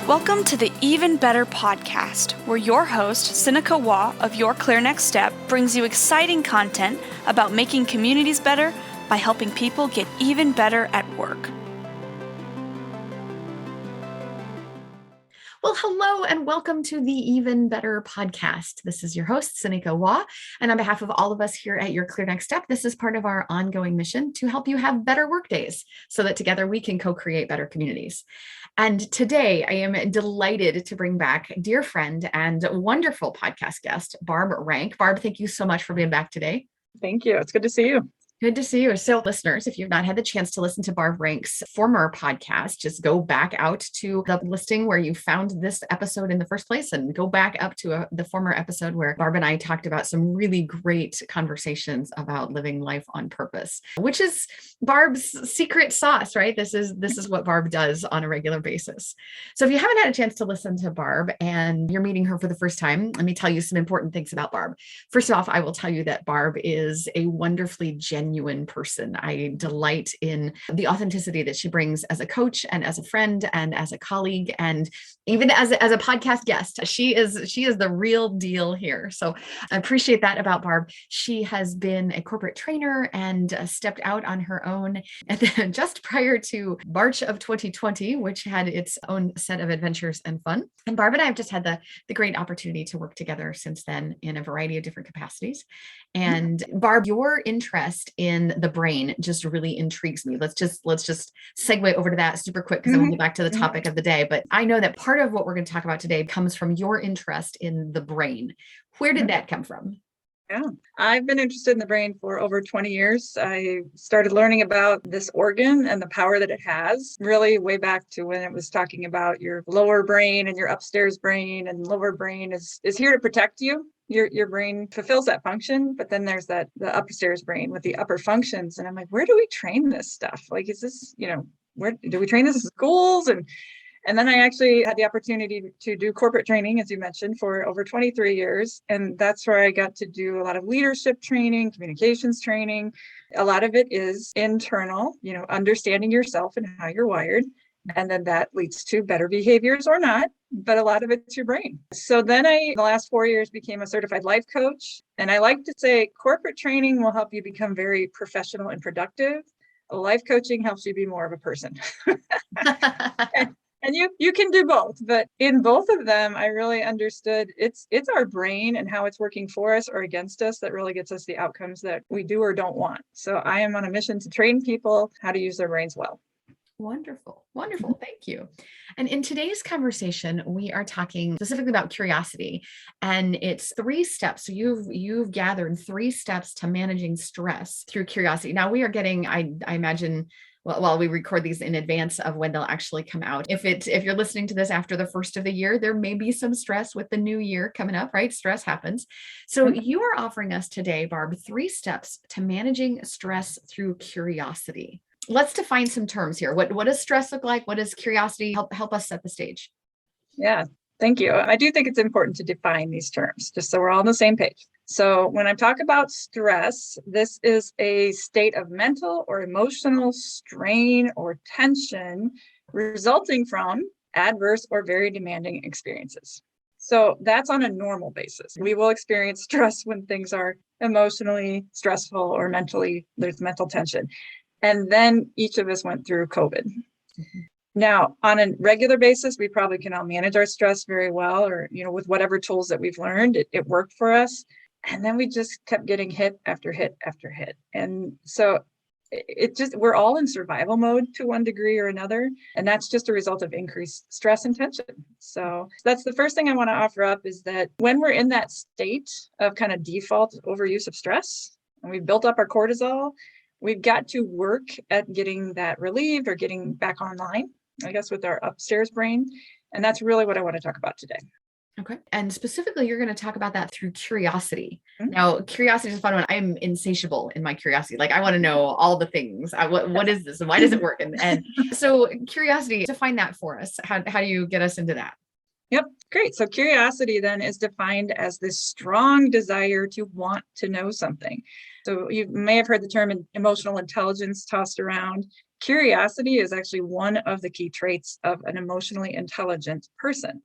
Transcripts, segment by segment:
Welcome to the Even Better podcast, where your host, Sinikka Waugh of Your Clear Next Step, brings you exciting content about making communities better by helping people get even better at work. Well, hello and welcome to the Even Better podcast. This is your host, Sinikka Waugh, and on behalf of all of us here at Your Clear Next Step, this is part of our ongoing mission to help you have better work days so that together we can co-create better communities. And today I am delighted to bring back dear friend and wonderful podcast guest, Barb Ranck. Barb, thank you so much for being back today. Thank you. It's good to see you. Good to see you. So listeners, if you've not had the chance to listen to Barb Ranck's former podcast, just go back out to the listing where you found this episode in the first place and go back up to the former episode where Barb and I talked about some really great conversations about living life on purpose, which is Barb's secret sauce, right? This is what Barb does on a regular basis. So if you haven't had a chance to listen to Barb and you're meeting her for the first time, let me tell you some important things about Barb. First off, I will tell you that Barb is a wonderfully genuine person. I delight in the authenticity that she brings as a coach and as a friend and as a colleague and even as a podcast guest. She is the real deal here. So I appreciate that about Barb. She has been a corporate trainer and stepped out on her own just prior to March of 2020, which had its own set of adventures and fun. And Barb and I have just had the great opportunity to work together since then in a variety of different capacities. And Barb, your interest in the brain just really intrigues me. Let's just segue over to that super quick because then we'll get back to the topic of the day. But I know that part of what we're going to talk about today comes from your interest in the brain. Where did that come from? Yeah, I've been interested in the brain for over 20 years. I started learning about this organ and the power that it has really way back to when it was talking about your lower brain and your upstairs brain, and lower brain is here to protect you. Your brain fulfills that function, but then there's the upstairs brain with the upper functions. And I'm like, where do we train this stuff? Like, is this, where do we train this in schools? And then I actually had the opportunity to do corporate training, as you mentioned, for over 23 years. And that's where I got to do a lot of leadership training, communications training. A lot of it is internal, understanding yourself and how you're wired. And then that leads to better behaviors or not, but a lot of it's your brain. So then in the last 4 years, became a certified life coach. And I like to say corporate training will help you become very professional and productive. Life coaching helps you be more of a person. And you can do both, but in both of them, I really understood it's our brain and how it's working for us or against us that really gets us the outcomes that we do or don't want. So I am on a mission to train people how to use their brains well. Wonderful. Thank you. And in today's conversation, we are talking specifically about curiosity, and it's 3 steps. So you've gathered 3 steps to managing stress through curiosity. Now we are getting, I imagine, while we record these in advance of when they'll actually come out. If you're listening to this after the first of the year, there may be some stress with the new year coming up, right? Stress happens. So you are offering us today, Barb, 3 steps to managing stress through curiosity. Let's define some terms here. What does stress look like? What does curiosity help us set the stage? Yeah, thank you. I do think it's important to define these terms, just so we're all on the same page. So when I talk about stress, this is a state of mental or emotional strain or tension resulting from adverse or very demanding experiences. So that's on a normal basis. We will experience stress when things are emotionally stressful or mentally, there's mental tension. And then each of us went through COVID. Mm-hmm. Now, on a regular basis, we probably can all manage our stress very well, or, with whatever tools that we've learned, it worked for us. And then we just kept getting hit after hit after hit. And so we're all in survival mode to one degree or another. And that's just a result of increased stress and tension. So that's the first thing I want to offer up, is that when we're in that state of kind of default overuse of stress, and we've built up our cortisol, we've got to work at getting that relieved or getting back online, I guess, with our upstairs brain. And that's really what I want to talk about today. Okay. And specifically, you're going to talk about that through curiosity. Mm-hmm. Now, curiosity is a fun one. I'm insatiable in my curiosity. Like, I want to know all the things. What is this? And why does it work? And so curiosity, define that for us. How do you get us into that? Yep. Great. So curiosity then is defined as this strong desire to want to know something. So you may have heard the term emotional intelligence tossed around. Curiosity is actually one of the key traits of an emotionally intelligent person,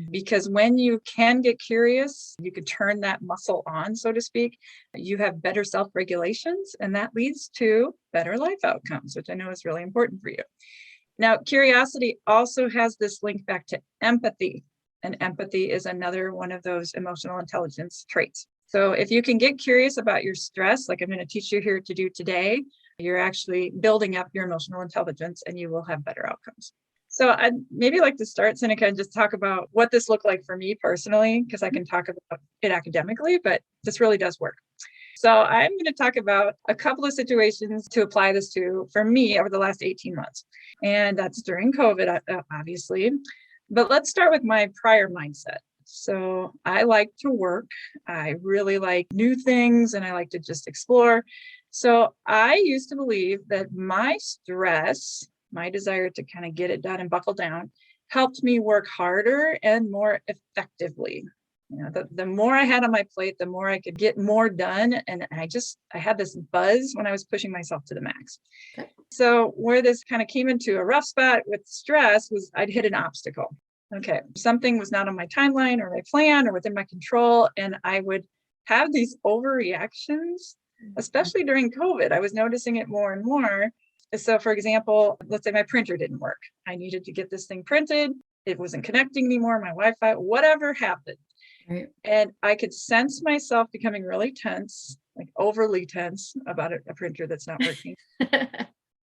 because when you can get curious, you could turn that muscle on, so to speak. You have better self-regulations, and that leads to better life outcomes, which I know is really important for you. Now, curiosity also has this link back to empathy, and empathy is another one of those emotional intelligence traits. So if you can get curious about your stress, like I'm going to teach you here to do today, you're actually building up your emotional intelligence and you will have better outcomes. So I'd maybe like to start, Sinikka, and just talk about what this looked like for me personally, because I can talk about it academically, but this really does work. So I'm going to talk about a couple of situations to apply this to for me over the last 18 months. And that's during COVID, obviously. But let's start with my prior mindset. So I like to work. I really like new things and I like to just explore. So I used to believe that my stress, my desire to kind of get it done and buckle down, helped me work harder and more effectively. You know, the more I had on my plate, the more I could get more done. And I had this buzz when I was pushing myself to the max. Okay. So where this kind of came into a rough spot with stress was I'd hit an obstacle. Okay. Something was not on my timeline or my plan or within my control. And I would have these overreactions, especially during COVID. I was noticing it more and more. So for example, let's say my printer didn't work. I needed to get this thing printed. It wasn't connecting anymore, my Wi-Fi, whatever happened. Right. And I could sense myself becoming really tense, like overly tense about a printer that's not working.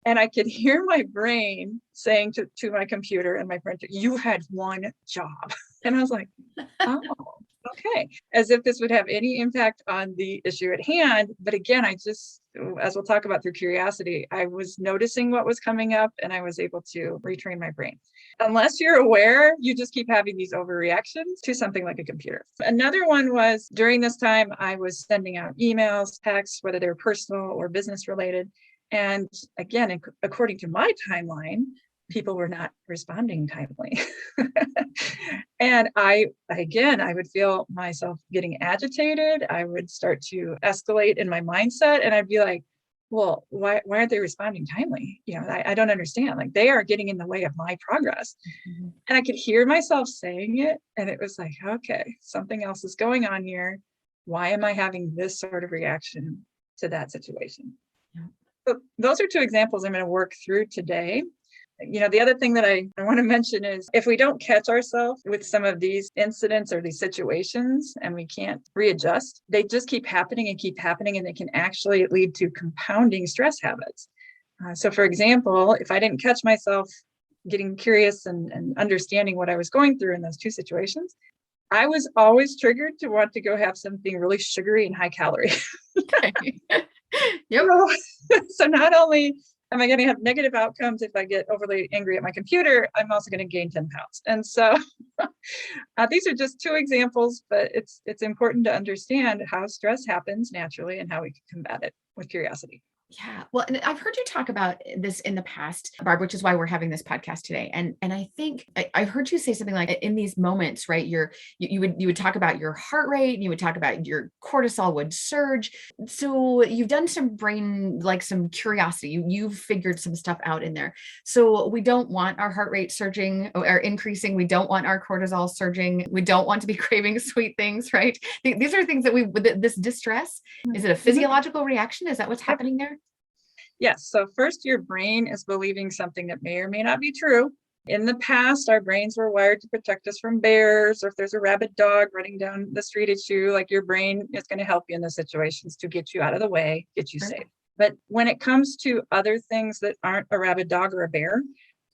And I could hear my brain saying to my computer and my printer, "You had one job." And I was like, oh, okay. As if this would have any impact on the issue at hand. But again, as we'll talk about through curiosity, I was noticing what was coming up and I was able to retrain my brain. Unless you're aware, you just keep having these overreactions to something like a computer. Another one was during this time, I was sending out emails, texts, whether they were personal or business related. And again, according to my timeline, people were not responding timely. And I would feel myself getting agitated. I would start to escalate in my mindset and I'd be like, well, why aren't they responding timely? You know, I don't understand. Like they are getting in the way of my progress. Mm-hmm. And I could hear myself saying it. And it was like, okay, something else is going on here. Why am I having this sort of reaction to that situation? Yeah. So those are two examples I'm going to work through today. You know, the other thing that I want to mention is if we don't catch ourselves with some of these incidents or these situations and we can't readjust, they just keep happening and they can actually lead to compounding stress habits. So for example, if I didn't catch myself getting curious and understanding what I was going through in those two situations, I was always triggered to want to go have something really sugary and high calorie. Yep. So not only am I going to have negative outcomes if I get overly angry at my computer, I'm also going to gain 10 pounds. And so these are just two examples, but it's important to understand how stress happens naturally and how we can combat it with curiosity. Yeah. Well, and I've heard you talk about this in the past, Barb, which is why we're having this podcast today. And I think I heard you say something like in these moments, right? You would talk about your heart rate, and you would talk about your cortisol would surge. So you've done some brain, like some curiosity, you've figured some stuff out in there. So we don't want our heart rate surging or increasing. We don't want our cortisol surging. We don't want to be craving sweet things, right? These are things that this distress, is it a physiological reaction? Is that what's happening there? Yes. So first, your brain is believing something that may or may not be true. In the past, our brains were wired to protect us from bears, or if there's a rabid dog running down the street at you, like your brain is going to help you in those situations to get you out of the way, get you safe. But when it comes to other things that aren't a rabid dog or a bear,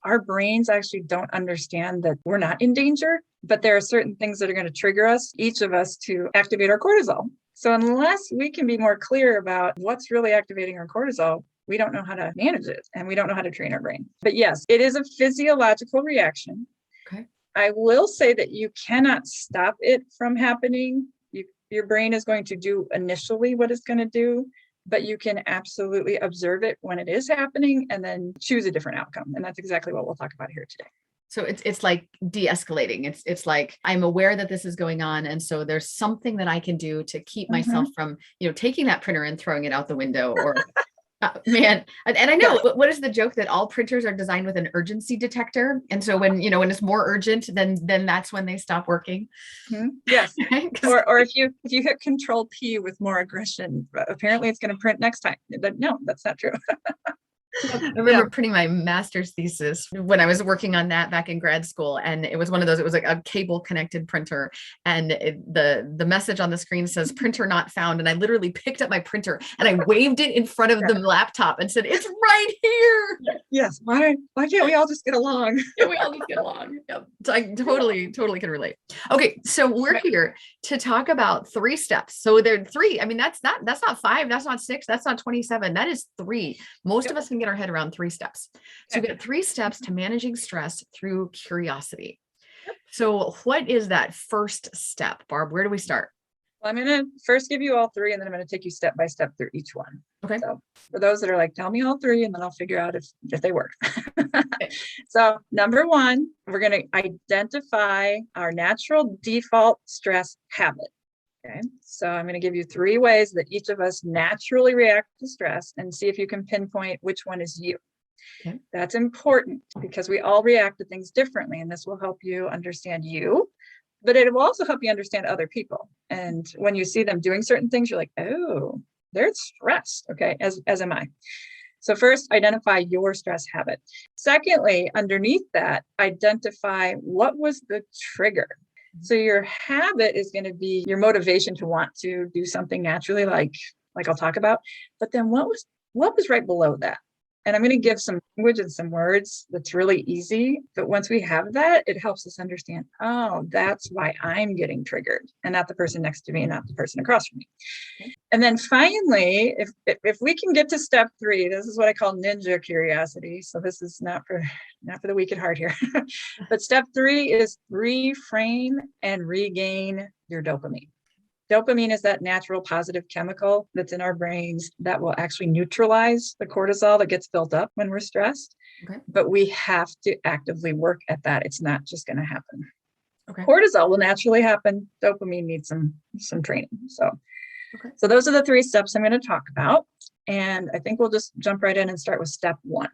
our brains actually don't understand that we're not in danger, but there are certain things that are going to trigger us, each of us, to activate our cortisol. So unless we can be more clear about what's really activating our cortisol, we don't know how to manage it and we don't know how to train our brain. But yes, it is a physiological reaction. Okay. I will say that you cannot stop it from happening. Your brain is going to do initially what it's going to do, but you can absolutely observe it when it is happening and then choose a different outcome. And that's exactly what we'll talk about here today. So it's like de-escalating. It's like, I'm aware that this is going on. And so there's something that I can do to keep myself from, taking that printer and throwing it out the window, or Man. And I know, what is the joke that all printers are designed with an urgency detector? And so when it's more urgent, then that's when they stop working. Yes. Or if you hit Control P with more aggression, apparently it's going to print next time. But no, that's not true. I remember printing my master's thesis when I was working on that back in grad school. And it was one of those, it was like a cable connected printer. And the message on the screen says printer not found. And I literally picked up my printer and I waved it in front of the laptop and said, it's right here. Yes. Why can't we all just get along? Yeah, we all just get along. Yep. So I totally can relate. Okay. So we're here to talk about 3 steps. So there are 3. I mean, that's not 5, that's not 6, that's not 27. That is 3. Most of us can get our head around 3 steps. So we've got 3 steps to managing stress through curiosity. So what is that first step, Barb? Where do we start? Well, I'm going to first give you all 3, and then I'm going to take you step by step through each one. Okay. So for those that are like, tell me all 3, and then I'll figure out if they work. Okay. So number 1, we're going to identify our natural default stress habit. Okay. So I'm going to give you 3 ways that each of us naturally react to stress and see if you can pinpoint which one is you. Okay. That's important because we all react to things differently, and this will help you understand you, but it will also help you understand other people. And when you see them doing certain things, you're like, oh, they're stressed. Okay. As am I. So first, identify your stress habit. Secondly, underneath that, identify what was the trigger. So your habit is going to be your motivation to want to do something naturally, like I'll talk about. But then what was right below that? And I'm going to give some language and some words that's really easy. But once we have that, it helps us understand, oh, that's why I'm getting triggered, and not the person next to me, and not the person across from me. Okay. And then finally, if we can get to step 3, this is what I call ninja curiosity. So this is not for the weak at heart here. But step 3 is reframe and regain your dopamine. Dopamine is that natural positive chemical that's in our brains that will actually neutralize the cortisol that gets built up when we're stressed. Okay. But we have to actively work at that. It's not just going to happen. Okay. Cortisol will naturally happen. Dopamine needs some training. So those are the 3 steps I'm going to talk about. And I think we'll just jump right in and start with step 1.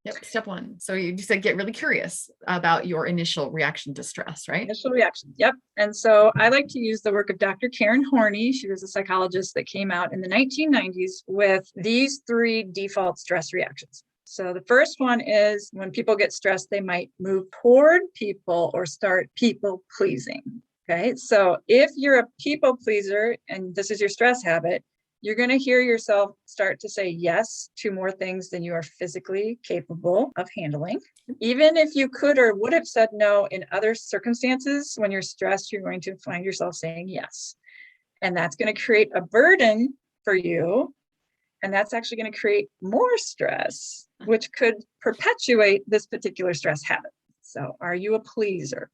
Yep. Step 1. So you said get really curious about your initial reaction to stress, right? Initial reaction. Yep. And so I like to use the work of Dr. Karen Horney. She was a psychologist that came out in the 1990s with these 3 default stress reactions. So the first one is when people get stressed, they might move toward people or start people pleasing. Okay. So if you're a people pleaser and this is your stress habit, you're going to hear yourself start to say yes to more things than you are physically capable of handling. Even if you could or would have said no in other circumstances, when you're stressed, you're going to find yourself saying yes. And that's going to create a burden for you. And that's actually going to create more stress, which could perpetuate this particular stress habit. So are you a pleaser?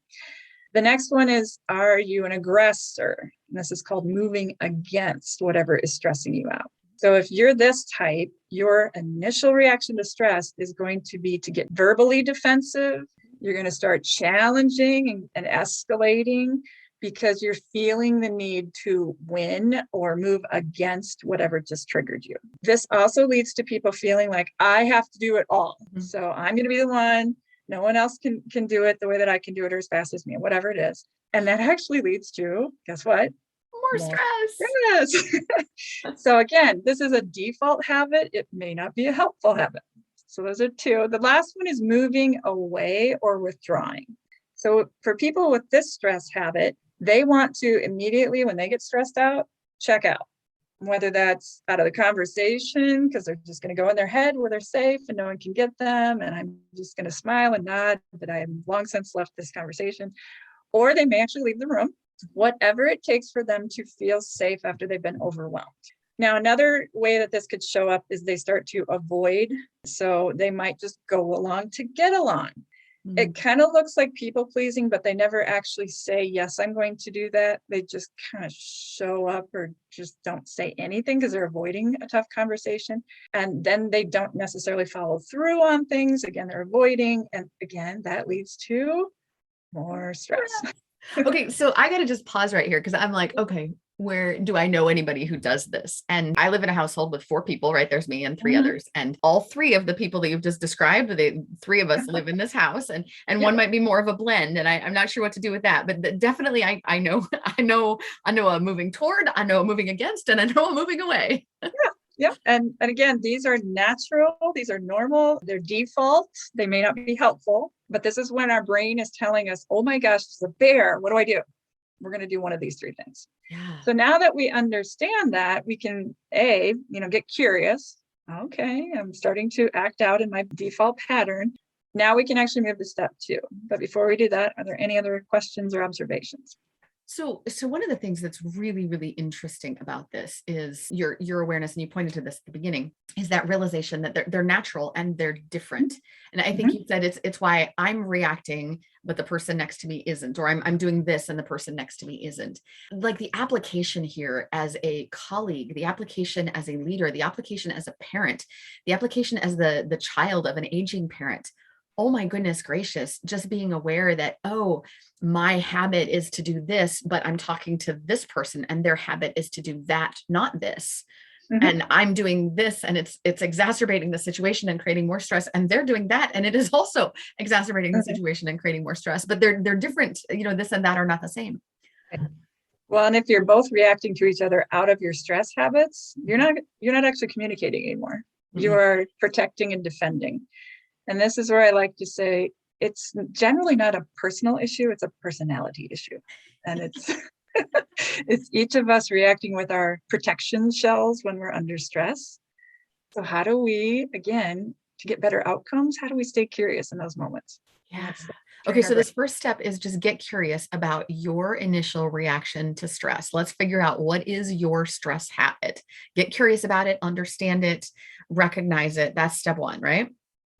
The next one is, are you an aggressor? And this is called moving against whatever is stressing you out. So if you're this type, your initial reaction to stress is going to be to get verbally defensive. You're going to start challenging and escalating because you're feeling the need to win or move against whatever just triggered you. This also leads to people feeling like, I have to do it all. Mm-hmm. So I'm going to be the one. No one else can do it the way that I can do it or as fast as me, whatever it is. And that actually leads to, guess what? More stress. So again, this is a default habit. It may not be a helpful habit. So those are 2. The last one is moving away or withdrawing. So for people with this stress habit, they want to immediately, when they get stressed out, check out. Whether that's out of the conversation because they're just going to go in their head where they're safe and no one can get them, and I'm just going to smile and nod that I have long since left this conversation, or they may actually leave the room, whatever it takes for them to feel safe after they've been overwhelmed. Now, another way that this could show up is they start to avoid. So they might just go along to get along. It kind of looks like people pleasing, but they never actually say, yes, I'm going to do that. They just kind of show up or just don't say anything because they're avoiding a tough conversation. And then they don't necessarily follow through on things. Again, they're avoiding. And again, that leads to more stress. Okay. So I got to just pause right here because I'm like, okay, where do I know anybody who does this? And I live in a household with 4 people, right? There's me and 3 others. And all 3 of the people that you've just described, the 3 of us live in this house, and one might be more of a blend. And I'm not sure what to do with that, but definitely I know, I know I'm moving toward, I know I'm moving against, and I know I'm moving away. Yeah. And again, these are natural, these are normal, they're default. They may not be helpful, but this is when our brain is telling us, oh my gosh, it's a bear. What do I do? We're going to do one of these 3 things. Yeah. So now that we understand that, we can get curious. Okay, I'm starting to act out in my default pattern. Now we can actually move to step 2. But before we do that, are there any other questions or observations? So one of the things that's really, really interesting about this is your awareness, and you pointed to this at the beginning, is that realization that they're natural and they're different. And I think you said it's why I'm reacting, but the person next to me isn't, or I'm doing this and the person next to me isn't. Like the application here as a colleague, the application as a leader, the application as a parent, the application as the child of an aging parent. Oh my goodness gracious, just being aware that, oh, my habit is to do this, but I'm talking to this person and their habit is to do that, not this. And I'm doing this and it's exacerbating the situation and creating more stress. And they're doing that. And it is also exacerbating the situation and creating more stress, but they're different. This and that are not the same. Well, and if you're both reacting to each other out of your stress habits, you're not actually communicating anymore. You are protecting and defending. And this is where I like to say, it's generally not a personal issue, it's a personality issue. And it's it's each of us reacting with our protection shells when we're under stress. So how do we, again, to get better outcomes, how do we stay curious in those moments? Yeah. Okay, so this first step is just get curious about your initial reaction to stress. Let's figure out what is your stress habit. Get curious about it, understand it, recognize it. That's step 1, right?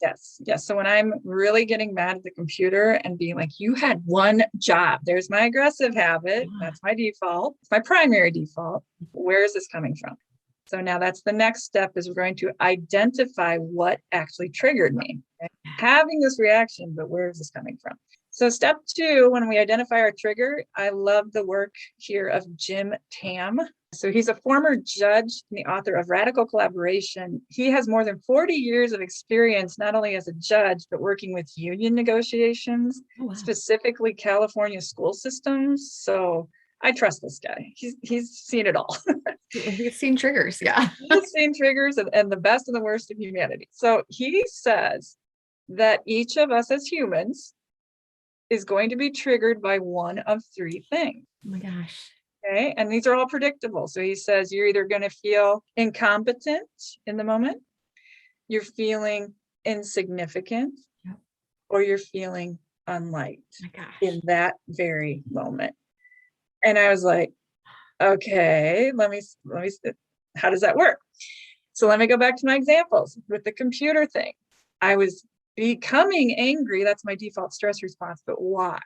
Yes. So when I'm really getting mad at the computer and being like, you had one job, there's my aggressive habit. That's my default. It's my primary default. Where is this coming from? So now that's the next step, is we're going to identify what actually triggered me. Okay? Having this reaction, but where is this coming from? So step 2, when we identify our trigger, I love the work here of Jim Tam. So he's a former judge and the author of Radical Collaboration. He has more than 40 years of experience, not only as a judge, but working with union negotiations, specifically California school systems. So I trust this guy. He's seen it all. He's seen triggers. Yeah. He's seen triggers and the best and the worst of humanity. So he says that each of us as humans is going to be triggered by one of 3 things. Oh my gosh. Okay. And these are all predictable. So he says you're either going to feel incompetent in the moment, you're feeling insignificant, or you're feeling unliked in that very moment. And I was like, okay, let me, how does that work? So let me go back to my examples with the computer thing. I was becoming angry. That's my default stress response. But why?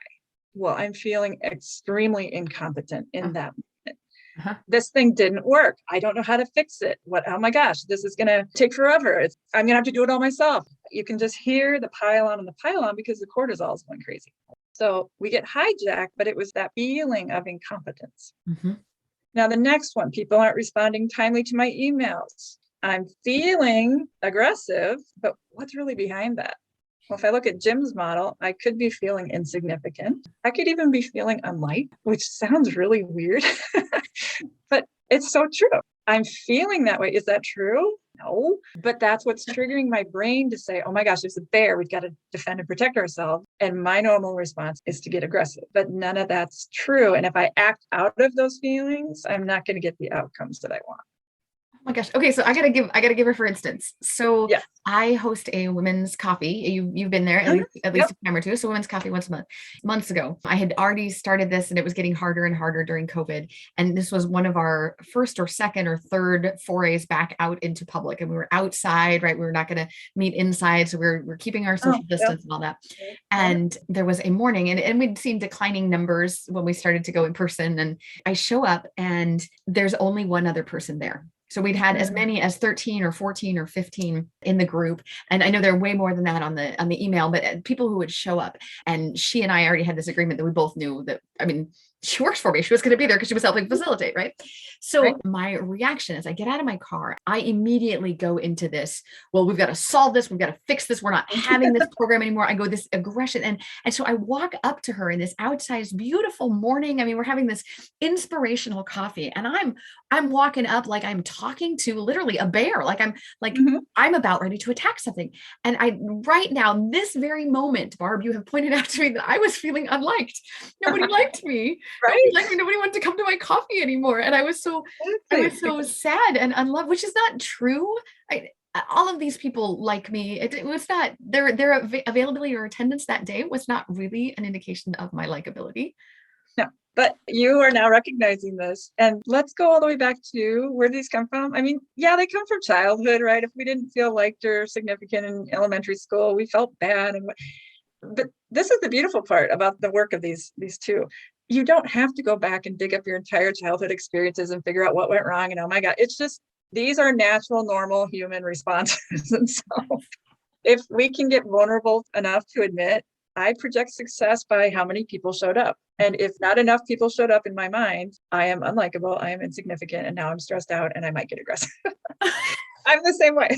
Well, I'm feeling extremely incompetent in that moment. This thing didn't work. I don't know how to fix it. Oh my gosh, this is going to take forever. I'm going to have to do it all myself. You can just hear the pile on because the cortisol is going crazy. So we get hijacked, but it was that feeling of incompetence. Now, the next one, people aren't responding timely to my emails. I'm feeling aggressive, but what's really behind that? Well, if I look at Jim's model, I could be feeling insignificant. I could even be feeling unliked, which sounds really weird, but it's so true. I'm feeling that way. Is that true? No, but that's what's triggering my brain to say, oh my gosh, there's a bear. We've got to defend and protect ourselves. And my normal response is to get aggressive, but none of that's true. And if I act out of those feelings, I'm not going to get the outcomes that I want. Oh my gosh. Okay. So I gotta give her, for instance. So I host a women's coffee. You've been there at least a time or 2. So women's coffee once a month. Months ago, I had already started this and it was getting harder and harder during COVID. And this was one of our first or second or third forays back out into public. And we were outside, right? We were not going to meet inside. So we're keeping our social distance and all that. And there was a morning and we'd seen declining numbers when we started to go in person. And I show up and there's only one other person there. So we'd had as many as 13 or 14 or 15 in the group. And I know there are way more than that on the email, but people who would show up. And she and I already had this agreement that we both knew that, she works for me. She was going to be there because she was helping facilitate, right? So Right. my reaction is I get out of my car, I immediately go into this, well, we've got to solve this. We've got to fix this. We're not having this program anymore. I go this aggression. And so I walk up to her in this outside beautiful morning. I mean, we're having this inspirational coffee and I'm walking up like I'm talking to literally a bear. Like Mhm. I'm about ready to attack something. And right now, this very moment, Barb, you have pointed out to me that I was feeling unliked. Nobody liked me. Nobody Right. liked me. Nobody wanted to come to my coffee anymore. And I was so Exactly. sad and unloved, which is not true. All of these people like me. It was not their availability or attendance that day was not really an indication of my likability. No, but you are now recognizing this. And let's go all the way back to where these come from. I mean, yeah, they come from childhood, right? If we didn't feel liked or significant in elementary school, we felt bad. But this is the beautiful part about the work of these two. You don't have to go back and dig up your entire childhood experiences and figure out what went wrong. And oh my God, it's just, these are natural, normal human responses. And so if we can get vulnerable enough to admit, I project success by how many people showed up. And if not enough people showed up in my mind, I am unlikable, I am insignificant, and now I'm stressed out and I might get aggressive. I'm the same way.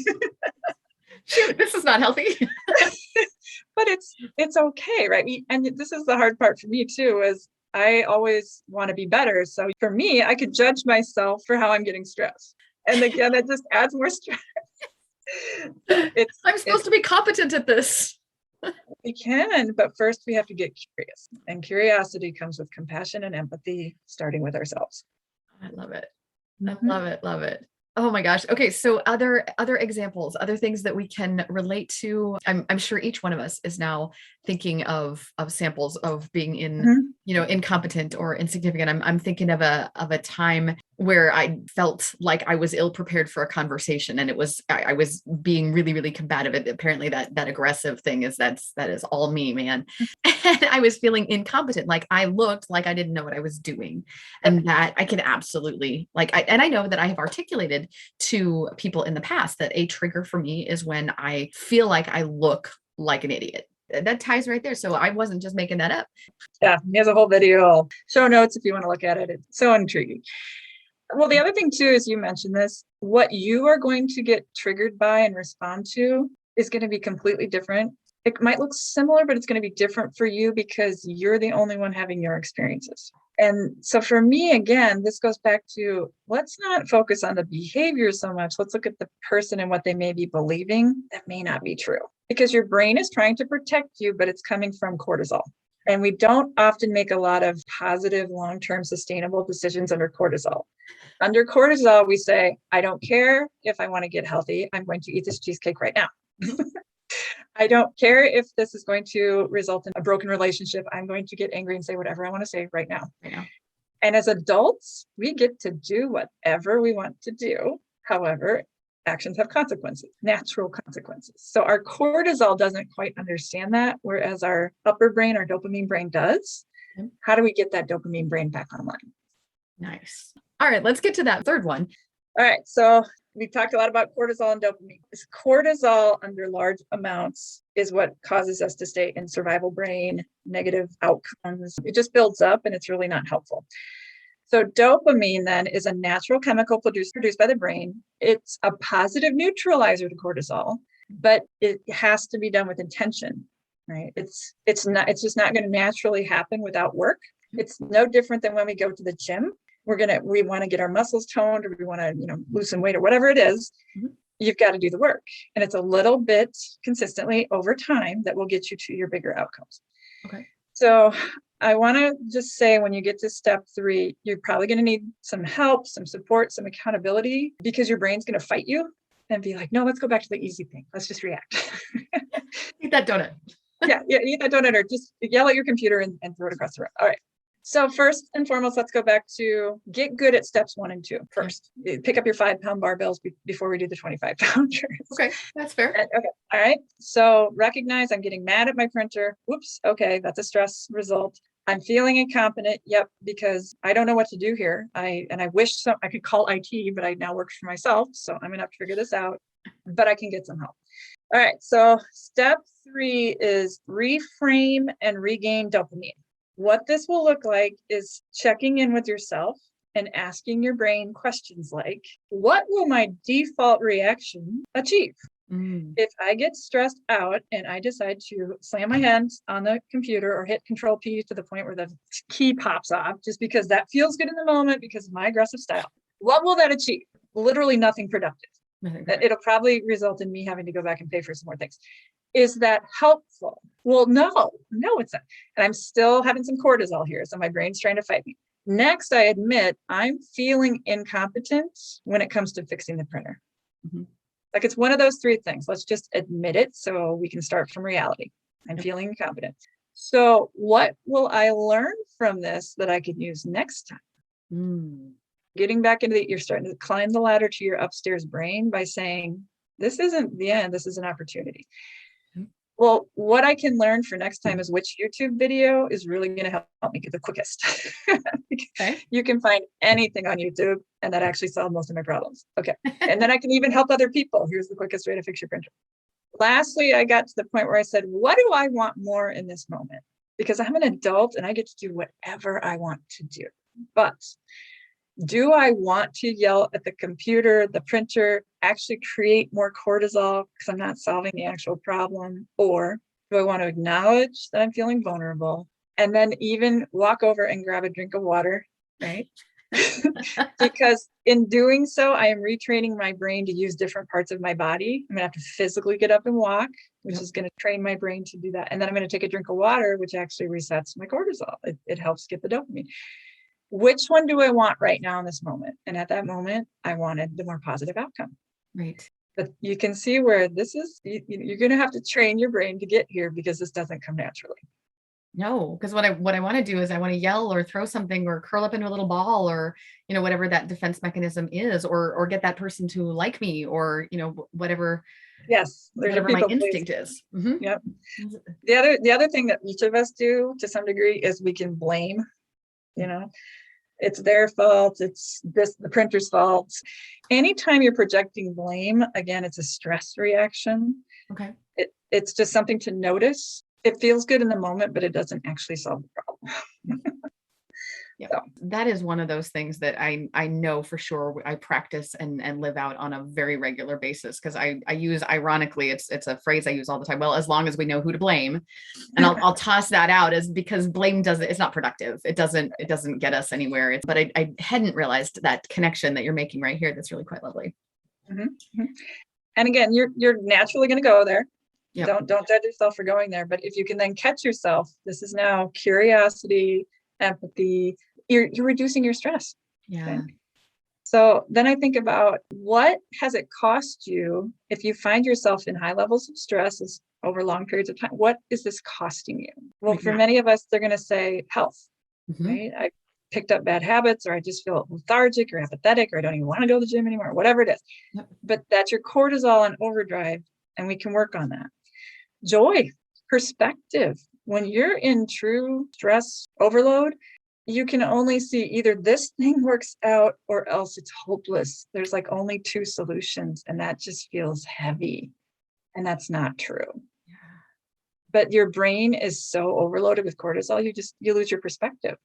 Shoot, this is not healthy. But it's okay, right? And this is the hard part for me too, is I always want to be better. So for me, I could judge myself for how I'm getting stressed. And again, it just adds more stress. I'm supposed to be competent at this. We can, but first we have to get curious. And curiosity comes with compassion and empathy, starting with ourselves. I love it. Mhm. I love it. Love it. Oh my gosh. Okay. So other examples, other things that we can relate to. I'm sure each one of us is now thinking of samples of being Mhm. incompetent or insignificant. I'm thinking of a time where I felt like I was ill prepared for a conversation, and I was being really, really combative. Apparently that aggressive thing that is all me, man. And I was feeling incompetent. Like I looked like I didn't know what I was doing, and that I can absolutely I know that I have articulated to people in the past that a trigger for me is when I feel like I look like an idiot. That ties right there. So I wasn't just making that up. Yeah, he has a whole video, show notes if you want to look at it. It's so intriguing. Well, the other thing too is you mentioned this, what you are going to get triggered by and respond to is going to be completely different. It might look similar, but it's going to be different for you because you're the only one having your experiences. And so for me, again, this goes back to let's not focus on the behavior so much. Let's look at the person and what they may be believing that may not be true, because your brain is trying to protect you, but it's coming from cortisol. And we don't often make a lot of positive, long-term, sustainable decisions under cortisol. Under cortisol, we say, I don't care if I want to get healthy. I'm going to eat this cheesecake right now. I don't care if this is going to result in a broken relationship. I'm going to get angry and say whatever I want to say right now. Yeah. And as adults, we get to do whatever we want to do. However, actions have consequences, natural consequences. So our cortisol doesn't quite understand that, whereas our upper brain, our dopamine brain does. Okay. How do we get that dopamine brain back online? Nice. All right, let's get to that third one. All right, so we've talked a lot about cortisol and dopamine. Cortisol under large amounts is what causes us to stay in survival brain, negative outcomes. It just builds up and it's really not helpful. So dopamine then is a natural chemical produced by the brain. It's a positive neutralizer to cortisol, but it has to be done with intention, right? It's just not going to naturally happen without work. It's no different than when we go to the gym. We want to get our muscles toned, or we want to, lose some weight or whatever it is. Mm-hmm. You've got to do the work. And it's a little bit consistently over time that will get you to your bigger outcomes. Okay. So I want to just say, when you get to step 3, you're probably going to need some help, some support, some accountability, because your brain's going to fight you and be like, no, let's go back to the easy thing. Let's just react. Eat that donut. yeah, eat that donut, or just yell at your computer and throw it across the room. All right. So first and foremost, let's go back to get good at steps 1 and 2 first. Okay. Pick up your 5-pound barbells before we do the 25-pounders. Okay, that's fair. Okay, all right. So recognize I'm getting mad at my printer. Whoops, okay, that's a stress result. I'm feeling incompetent. Yep, because I don't know what to do here. I wish I could call IT, but I now work for myself. So I'm gonna have to figure this out, but I can get some help. All right, so step 3 is reframe and regain dopamine. What this will look like is checking in with yourself and asking your brain questions like, what will my default reaction achieve? If I get stressed out and I decide to slam my hands on the computer or hit Control P to the point where the key pops off, just because that feels good in the moment because of my aggressive style, what will that achieve? Literally nothing productive. It'll probably result in me having to go back and pay for some more things. Is that helpful? Well, no, it's not. And I'm still having some cortisol here. So my brain's trying to fight me. Next, I admit I'm feeling incompetent when it comes to fixing the printer. Like it's one of those three things. Let's just admit it so we can start from reality. I'm feeling incompetent. So what will I learn from this that I can use next time? Getting back into you're starting to climb the ladder to your upstairs brain by saying, this isn't the end, this is an opportunity. Well, what I can learn for next time is which YouTube video is really going to help me get the quickest. Okay. You can find anything on YouTube, and that actually solved most of my problems. Okay. And then I can even help other people. Here's the quickest way to fix your printer. Lastly, I got to the point where I said, what do I want more in this moment? Because I'm an adult and I get to do whatever I want to do. But do I want to yell at the computer, the printer, actually create more cortisol because I'm not solving the actual problem? Or do I want to acknowledge that I'm feeling vulnerable and then even walk over and grab a drink of water, right? Because in doing so, I am retraining my brain to use different parts of my body. I'm going to have to physically get up and walk, which is going to train my brain to do that. And then I'm going to take a drink of water, which actually resets my cortisol. It helps get the dopamine. Which one do I want right now in this moment? And at that moment, I wanted the more positive outcome. Right. But you can see where this is, you're going to have to train your brain to get here because this doesn't come naturally. No, because what I want to do is I want to yell or throw something or curl up into a little ball or, whatever that defense mechanism is, or get that person to like me or, whatever. Yes. Whatever my instinct is. Yep. The other thing that each of us do to some degree is we can blame, it's their fault. It's the printer's fault. Anytime you're projecting blame, again, it's a stress reaction. Okay. It's just something to notice. It feels good in the moment, but it doesn't actually solve the problem. Yeah, so that is one of those things that I know for sure I practice and live out on a very regular basis because I use, ironically, it's a phrase I use all the time. Well, as long as we know who to blame, and I'll toss that out as because blame it's not productive. It doesn't get us anywhere. But I hadn't realized that connection that you're making right here. That's really quite lovely. Mm-hmm. And again, you're naturally going to go there. Yep. Don't judge yourself for going there. But if you can then catch yourself, this is now curiosity, empathy, you're reducing your stress. Yeah. Okay? So then I think about what has it cost you if you find yourself in high levels of stress over long periods of time? What is this costing you? Well, for many of us, they're going to say health, right? I picked up bad habits, or I just feel lethargic or apathetic, or I don't even want to go to the gym anymore, or whatever it is. Yep. But that's your cortisol on overdrive, and we can work on that. Joy, perspective. When you're in true stress overload, you can only see either this thing works out or else it's hopeless. There's like only two solutions, and that just feels heavy. And that's not true. Yeah. But your brain is so overloaded with cortisol, you lose your perspective.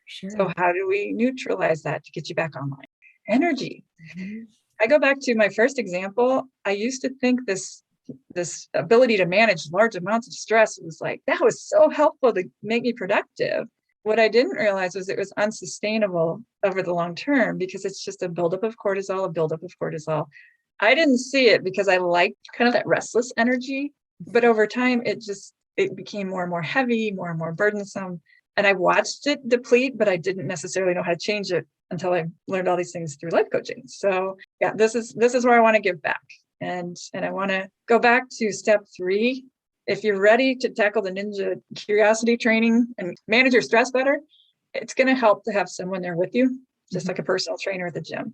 Sure. So how do we neutralize that to get you back online? Energy. Mm-hmm. I go back to my first example. I used to think this ability to manage large amounts of stress was like, that was so helpful to make me productive. What I didn't realize was it was unsustainable over the long term because it's just a buildup of cortisol. I didn't see it because I liked kind of that restless energy, but over time it became more and more heavy, more and more burdensome. And I watched it deplete, but I didn't necessarily know how to change it until I learned all these things through life coaching. So yeah, this is where I want to give back. And I want to go back to step 3. If you're ready to tackle the ninja curiosity training and manage your stress better, it's going to help to have someone there with you, just like a personal trainer at the gym.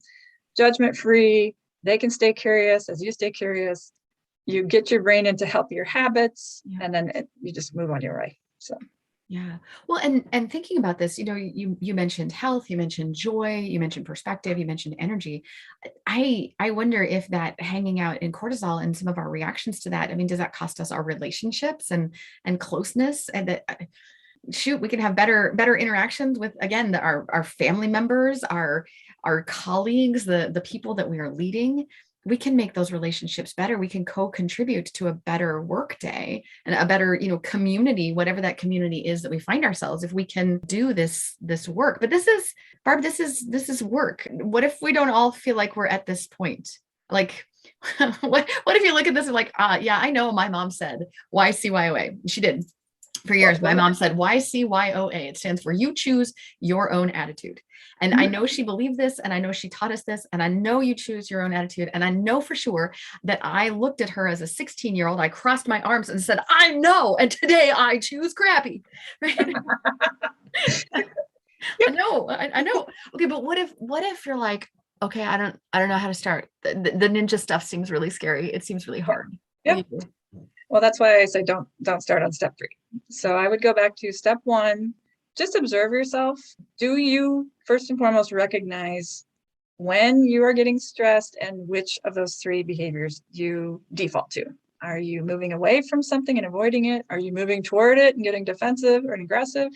Judgment-free, they can stay curious as you stay curious. You get your brain into healthier habits, and then you just move on your way. So. Yeah. Well, and thinking about this, you mentioned health, you mentioned joy, you mentioned perspective, you mentioned energy. I wonder if that hanging out in cortisol and some of our reactions to that, does that cost us our relationships and closeness? And that shoot, we can have better interactions with, again, our family members, our colleagues, the people that we are leading. We can make those relationships better. We can co-contribute to a better work day and a better, community, whatever that community is that we find ourselves, if we can do this work. But this is, Barb, this is work. What if we don't all feel like we're at this point? Like, what if you look at this and like, yeah, I know my mom said YCYOA. She did. For years, my mom said YCYOA. It stands for you choose your own attitude. And I know she believed this, and I know she taught us this, and I know you choose your own attitude. And I know for sure that I looked at her as a 16-year-old. I crossed my arms and said, I know. And today I choose crappy. Right? I know. Okay. But what if you're like, okay, I don't know how to start. The ninja stuff seems really scary. It seems really hard. Yep. Well, that's why I say don't start on step 3. So I would go back to step 1. Just observe yourself. Do you first and foremost recognize when you are getting stressed and which of those 3 behaviors you default to? Are you moving away from something and avoiding it? Are you moving toward it and getting defensive or aggressive?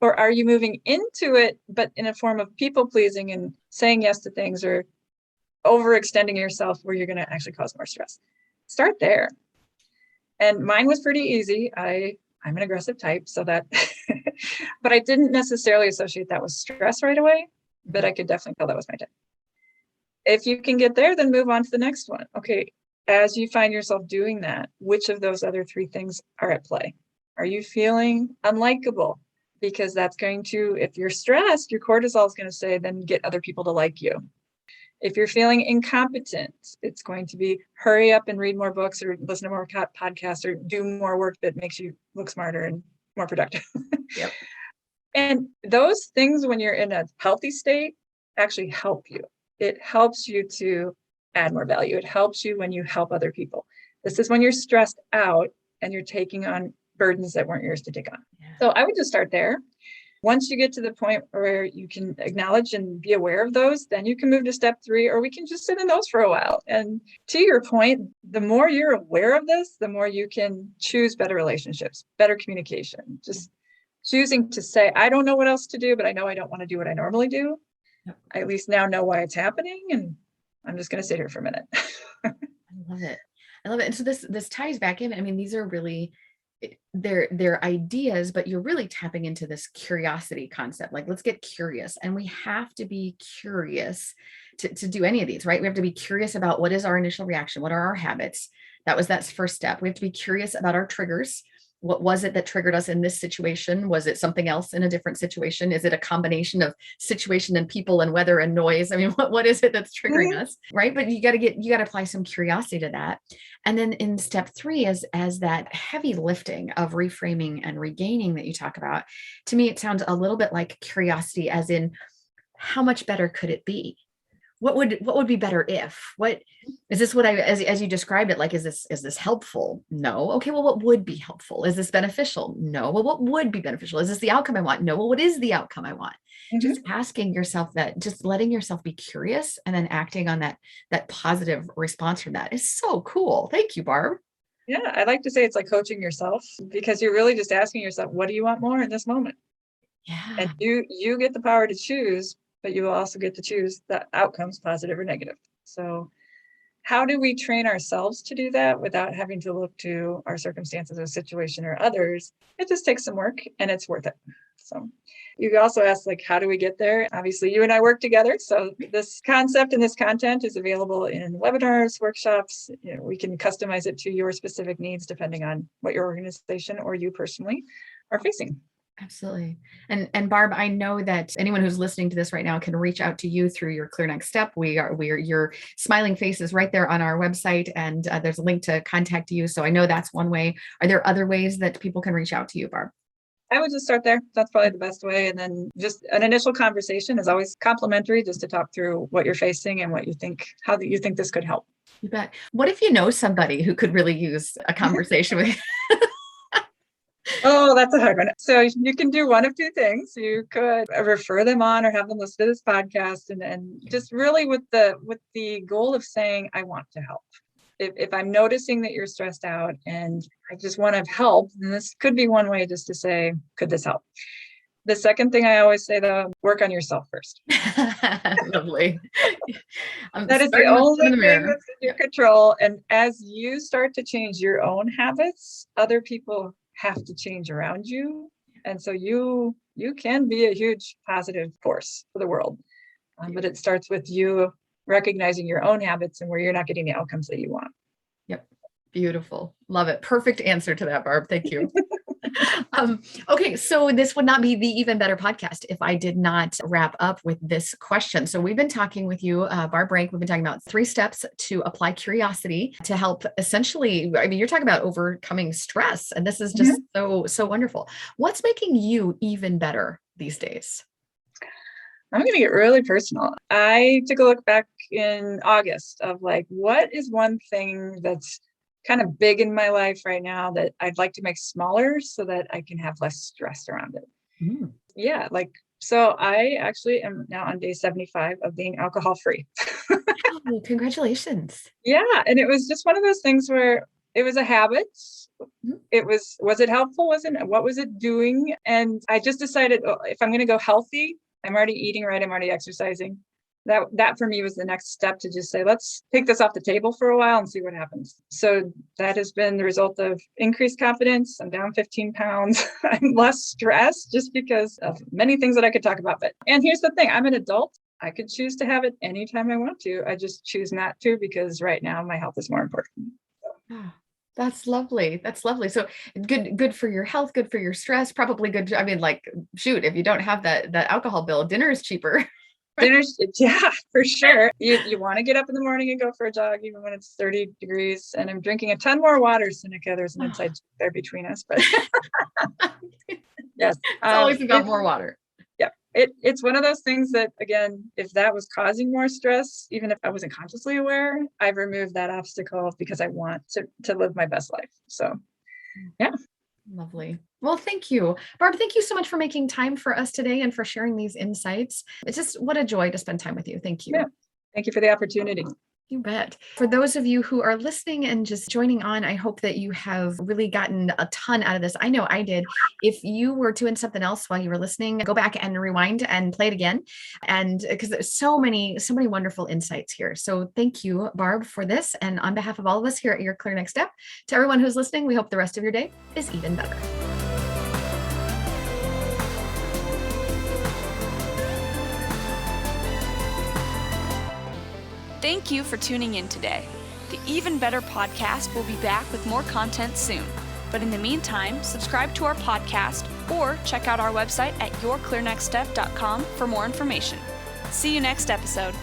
Or are you moving into it, but in a form of people pleasing and saying yes to things, or overextending yourself where you're going to actually cause more stress? Start there. And mine was pretty easy. I'm an aggressive type, so that, but I didn't necessarily associate that with stress right away, but I could definitely tell that was my type. If you can get there, then move on to the next one. Okay, as you find yourself doing that, which of those other 3 things are at play? Are you feeling unlikable? Because that's going to, if you're stressed, your cortisol is going to say, then get other people to like you. If you're feeling incompetent, it's going to be hurry up and read more books or listen to more podcasts or do more work that makes you look smarter and more productive. Yep. And those things, when you're in a healthy state, actually help you. It helps you to add more value. It helps you when you help other people. This is when you're stressed out and you're taking on burdens that weren't yours to take on. Yeah. So I would just start there. Once you get to the point where you can acknowledge and be aware of those, then you can move to step 3, or we can just sit in those for a while. And to your point, the more you're aware of this, the more you can choose better relationships, better communication, just choosing to say, I don't know what else to do, but I know I don't want to do what I normally do. Yep. I at least now know why it's happening. And I'm just going to sit here for a minute. I love it. And so this ties back in. I mean, these are really, they're ideas, but you're really tapping into this curiosity concept. Like, let's get curious. And we have to be curious to do any of these, right? We have to be curious about what is our initial reaction? What are our habits? That's first step. We have to be curious about our triggers. What was it that triggered us in this situation? Was it something else in a different situation? Is it a combination of situation and people and weather and noise? I mean, what is it that's triggering us, right? But you got to apply some curiosity to that. And then in step 3, as that heavy lifting of reframing and regaining that you talk about, to me, it sounds a little bit like curiosity, as in, how much better could it be? What would be better if? What is this? What as you described it, like, is this helpful? No. Okay. Well, what would be helpful? Is this beneficial? No. Well, what would be beneficial? Is this the outcome I want? No. Well, what is the outcome I want? Mm-hmm. Just asking yourself that, just letting yourself be curious, and then acting on that positive response from that is so cool. Thank you, Barb. Yeah, I like to say it's like coaching yourself, because you're really just asking yourself, what do you want more in this moment? Yeah. And you get the power to choose, but you will also get to choose the outcomes, positive or negative. So how do we train ourselves to do that without having to look to our circumstances or situation or others? It just takes some work, and it's worth it. So you also asked, like, how do we get there? Obviously, you and I work together. So this concept and this content is available in webinars, workshops. We can customize it to your specific needs depending on what your organization or you personally are facing. Absolutely. And Barb, I know that anyone who's listening to this right now can reach out to you through your Clear Next Step. We are your smiling face is right there on our website, and there's a link to contact you. So I know that's one way. Are there other ways that people can reach out to you, Barb? I would just start there. That's probably the best way. And then just an initial conversation is always complimentary, just to talk through what you're facing and what you think, how you think this could help. You bet. What if you know somebody who could really use a conversation with you? Oh, that's a hard one. So you can do one of 2 things. You could refer them on or have them listen to this podcast, and just really with the goal of saying, I want to help. if I'm noticing that you're stressed out and I just want to help, then this could be one way just to say, could this help? The second thing I always say, though, work on yourself first. Lovely. That is the only thing that's in your control. And as you start to change your own habits, other people have to change around you. And so you can be a huge positive force for the world. But it starts with you recognizing your own habits and where you're not getting the outcomes that you want. Yep. Beautiful. Love it. Perfect answer to that, Barb. Thank you. Okay. So this would not be the Even Better podcast if I did not wrap up with this question. So we've been talking with you, Barb Ranck. We've been talking about 3 steps to apply curiosity to help essentially, I mean, you're talking about overcoming stress, and this is just so wonderful. What's making you even better these days? I'm going to get really personal. I took a look back in August of like, what is one thing that's kind of big in my life right now that I'd like to make smaller so that I can have less stress around it. Yeah. So I actually am now on day 75 of being alcohol free. Oh, congratulations. Yeah. And it was just one of those things where it was a habit. It was it helpful? What was it doing? And I just decided, if I'm going to go healthy, I'm already eating right. I'm already exercising. That for me was the next step to just say, let's take this off the table for a while and see what happens. So that has been the result of increased confidence. I'm down 15 pounds. I'm less stressed just because of many things that I could talk about. And here's the thing, I'm an adult. I could choose to have it anytime I want to. I just choose not to because right now my health is more important. That's lovely. That's lovely. So good for your health, good for your stress, probably good. I mean, like, shoot, if you don't have that alcohol bill, dinner is cheaper. Yeah, for sure. You want to get up in the morning and go for a jog, even when it's 30 degrees. And I'm drinking a ton more water, Sinikka. There's an inside joke there between us, but yes, it's always about more water. Yeah, it's one of those things that, again, if that was causing more stress, even if I wasn't consciously aware, I've removed that obstacle because I want to live my best life. So, yeah. Lovely. Well, thank you, Barb. Thank you so much for making time for us today and for sharing these insights. It's just what a joy to spend time with you. Thank you. Yeah. Thank you for the opportunity. You bet. For those of you who are listening and just joining on, I hope that you have really gotten a ton out of this. I know I did. If you were doing something else while you were listening, go back and rewind and play it again. And because there's so many wonderful insights here. So thank you, Barb, for this. And on behalf of all of us here at Your Clear Next Step, to everyone who's listening, we hope the rest of your day is even better. Thank you for tuning in today. The Even Better podcast will be back with more content soon. But in the meantime, subscribe to our podcast or check out our website at yourclearnextstep.com for more information. See you next episode.